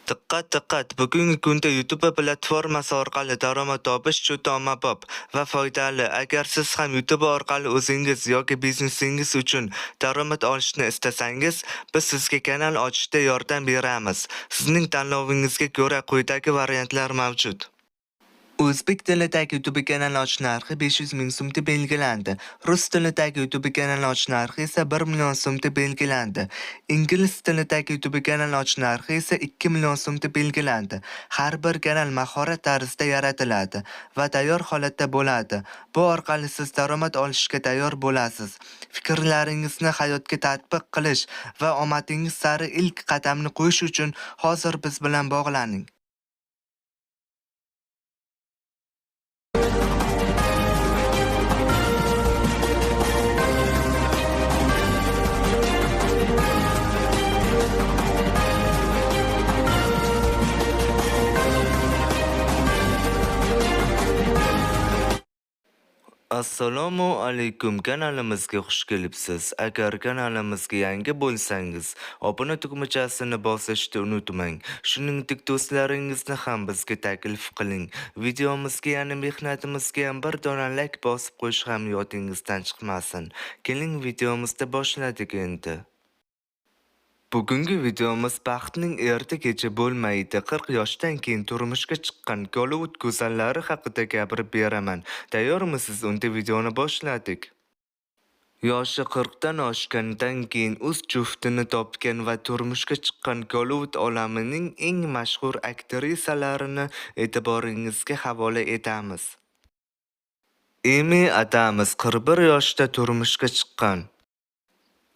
Diqqat diqqat! Bugungi kunda YouTube platformasi orqali daromad topish juda ommabop va foydali. Agar siz ham YouTube orqali o'zingiz yoki biznesingiz uchun daromad olishni istasangiz, biz sizga kanal ochishda yordam beramiz. Sizning tanlovingizga ko'ra quyidagi variantlar mavjud. O'zbek tilidagi YouTube kanal ochish narxi 500 ming so'mda belgilandi. Rus tilidagi YouTube kanal ochish narxi esa 1 million so'mda belgilandi. Ingliz tilidagi YouTube kanal ochish narxi esa 2 million so'mda belgilandi. Har bir kanal mahorat tarzida yaratiladi va tayyor holatda bo'ladi. Bu orqali siz daromad olishga tayyor bo'lasiz. Fikrlaringizni hayotga tatbiq qilish va omadingiz sari ilk qadamni qo'yish uchun hozir biz bilan bog'laning. Assalomu alaykum, kanalimizga xush kelibsiz. Agar kanalimizga yangi bo'lsangiz, obuna tugmachasini bosishni unutmang. Shuningdek, do'stlaringizni ham bizga taklif qiling. Videomizga, ya'ni mehnatimizga ham bir dona like bosib qo'yish ham yodingizdan chiqmasin. Keling, videomizni boshladik endi. Bugungi videomiz baxtning erta-kecha bo'lmaydi. 40 yoshdan keyin turmushga chiqqan Gollivud go'zallari haqida gapirib beraman. Tayyormisiz? Unda videoni boshladik. Yoshi 40 dan oshgandan keyin o'z juftini topgan va turmushga chiqqan Gollivud olamining eng mashhur aktrisalarini e'tiboringizga havola etamiz. Amy Adams 41 yoshda turmushga chiqqan.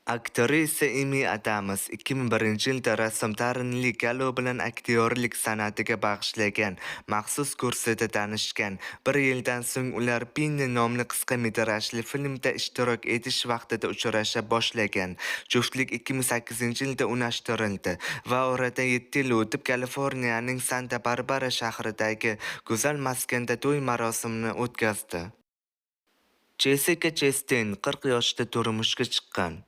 Aktrisa Amy Adams 2001-yilda rassom Taranli Gallo bilan aktyorlik san'atiga bag'ishlagan maxsus kursida tanishgan. Bir yildan so'ng ular Penny nomli qisqa metrajli filmda ishtirok etish vaqtida uchrasha boshlagan. Juftlik 2008-yilda unashtirildi va oradan 7 yil o'tib Kaliforniyaning Santa Barbara shahridagi go'zal maskanda to'y marosimini o'tkazdi. Jessica Chastain 40 yoshda turmushga chiqqan.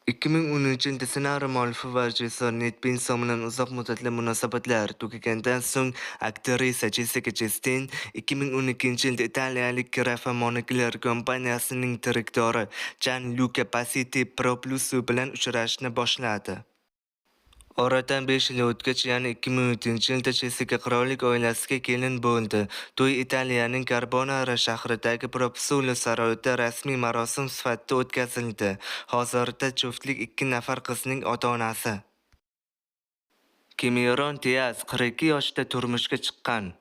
2010-yilda ssenariy muallifi va rejissor Ned Benson bilan uzoq muddatli munosabatlar tugagandan so'ng aktrisa Jessica Chastain 2012-yilda italiyalik Grafa Monocle kompaniyasining direktori Gianluca Pacitti ProPlus bilan uchrashishni boshladi. Oradan 5 yil o'tgach, ya'ni 2017-yilda Jessica qirollik oilasiga kelin bo'ldi. To'y Italiyaning Carbonara shahridagi Propsula saroyida rasmiy marosim sifatida o'tkazildi. Hozirda juftlik 2 nafar qizning ota-onasi. Cameron Diaz 42 yoshda turmushga chiqqan.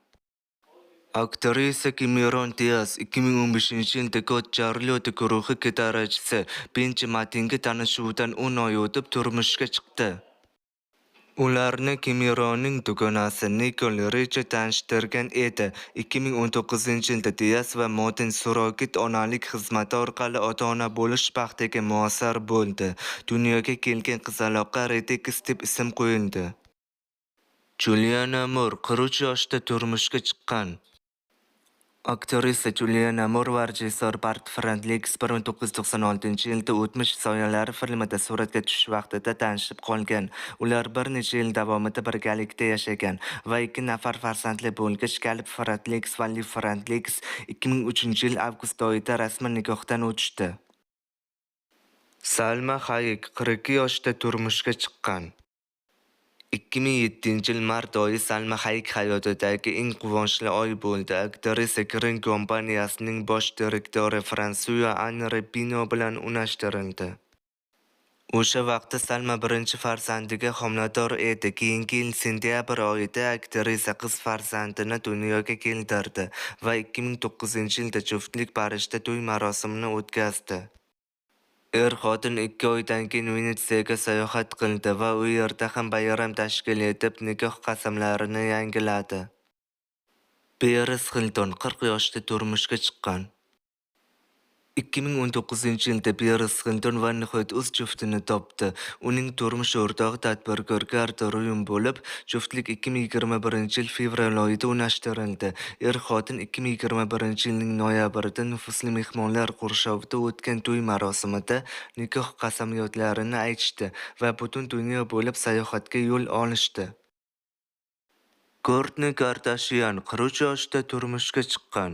Aktrisa Cameron Diaz 2015-yilda God Charlotte guruhi gitarachisi Benji Martinga tanishuvidan 10 oy o'tib turmushga chiqdi. Ularni Cameronning dugonasi Nicole Richie tanishtirgan edi. 2019-yilda Diaz va Martin surrogat onalik xizmati orqali ota-ona bo'lish baxtiga muyassar bo'ldi. Dunyoga kelgan qizaloqqa Redix deb ism qo'yildi. Juliana Moore 43 yoshda turmushga chiqqan. Aktrisa Juliana Moore va rejissor Bart Frantlikis 1996-yilda O'tmish soyalari filmida suratga tushish vaqtida tanishib qolgan. Ular bir necha yil davomida birgalikda yashagan va 2 nafar farzandli bo'lgach, Caleb Frantlikis va Liv Frantlikis 2003-yil avgust oyida rasman nikohdan o'tishdi. Salma Hayek 42 yoshda turmushga chiqqan. 2007-yil mart oyi Salma Hayek hayotidagi eng quvonchli oy bo'ldi. Aktrisa Green kompaniyasining bosh direktori François Henri Pinault bilan unashtirildi. O'sha vaqtda Salma birinchi farzandiga homilador edi. Keyingi yil sentyabr oyida aktrisa qiz farzandini dunyoga keltirdi va 2009-yilda juftlik Parijda to'y marosimini o'tkazdi. Er-xotin 2 oydan keyin Venetsiyaga sayohat qildi va u yerda ham bayram tashkil etib, nikoh qasamlarini yangiladi. Paris Hilton 40 yoshda turmushga chiqqan. 2019-yilda Paris Hilton va nihoyat o'z juftini topdi. Uning turmush o'rtog'i tadbirkor Garda Ruyum bo'lib, juftlik 2021-yil fevral oyida unashtirildi. Er-xotin 2021-yilning noyabrida nufuzli mehmonlar qurshovida o'tgan to'y marosimida nikoh qasamyodlarini aytishdi va butun dunyo bo'ylab sayohatga yo'l olishdi. Kourtni Kardashian 43 yoshda turmushga chiqqan.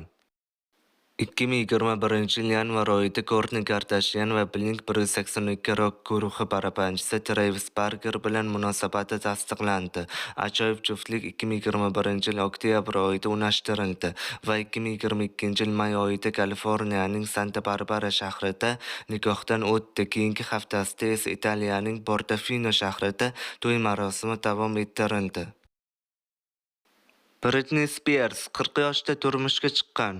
2021-yil yanvar oyida Kourtni Kardashian va Blink-182 rock guruhi barabanchisi Travis Barker bilan munosabati tasdiqlandi. Ajoyib juftlik 2021-yil oktyabr oyida unashtirildi va 2022-yil may oyida Kaliforniyaning Santa-Barbara shahrida nikohdan o'tdi. Keyingi haftasida esa Italiyaning Portofino shahrida to'y marosimi davom ettirildi. Britney Spears 40 yoshda turmushga chiqqan.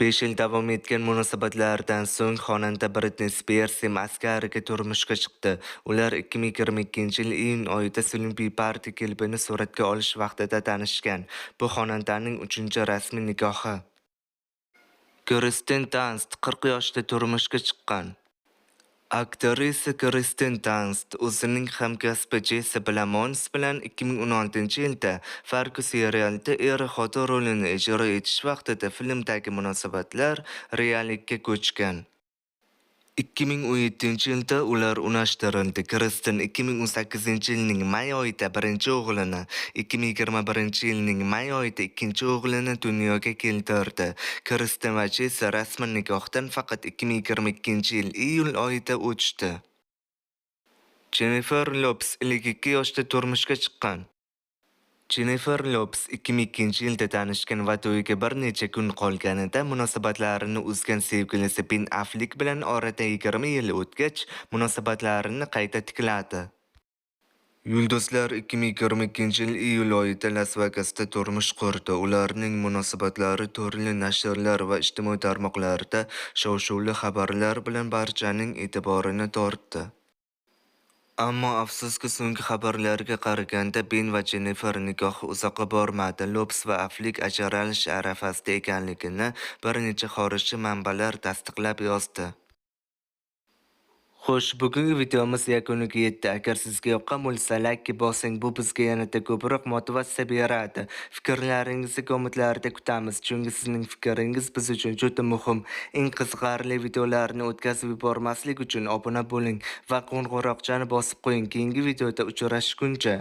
5 yil davom etgan munosabatlardan so'ng xonanda Britney Spears maskariga turmushga chiqdi. Ular 2022-yil iyun oyida Slimpi Party klipini suratga olish vaqtida tanishgan. Bu xonandaning 3-rasmiy nikohi. Kirsten Dunst 40 yoshda turmushga chiqqan. Aktrisa Kirsten Dunst o'zining hamkasbi Jessi Plemons bilan 2016-yilda Fargo serialida er-xotin rolini ijro etish vaqtida filmdagi munosabatlar reallikka ko'chgan. 2017-yilda ular unashtirildi. Kirsten 2018-yilning may oyida birinchi o'g'lini, 2021-yilning may oyida ikkinchi o'g'lini dunyoga keltirdi. Kirsten va Jessi rasman nikohdan faqat 2022-yil iyul oyida o'tishdi. Jennifer Lopez 52 yoshda turmushga chiqqan. Jennifer Lopez 2002-yilda tanishgan va to'yiga bir necha kun qolganida munosabatlarini uzgan sevgilisi Ben Affleck bilan oradan 20 yil o'tgach, munosabatlarini qayta tikladi. Yulduzlar 2022-yil iyul oyida Las Vegasda turmush qurdi. Ularning munosabatlari turli nashrlar va ijtimoiy tarmoqlarda shov-shuvli xabarlar bilan barchaning e'tiborini tortdi. Ammo afsuski so'nggi xabarlarga qaraganda Ben va Jennifer nikohi uzoqqa bormadi. Lopes va Affleck ajralish arafasida ekanligini bir necha xorijlik manbalar tasdiqlab yozdi. Xo'sh, bugungi videomiz yakuniga yetdi. Agar sizga yoqqan bo'lsa, like bosing, bu bizga yanada ko'proq motivatsiya beradi. Fikrlaringizni kommentlarda kutamiz, chunki sizning fikringiz biz uchun juda muhim. Eng qiziqarli videolarni o'tkazib yubormaslik uchun obuna bo'ling va qo'ng'iroqchani bosib qo'ying. Keyingi videoda uchrashguncha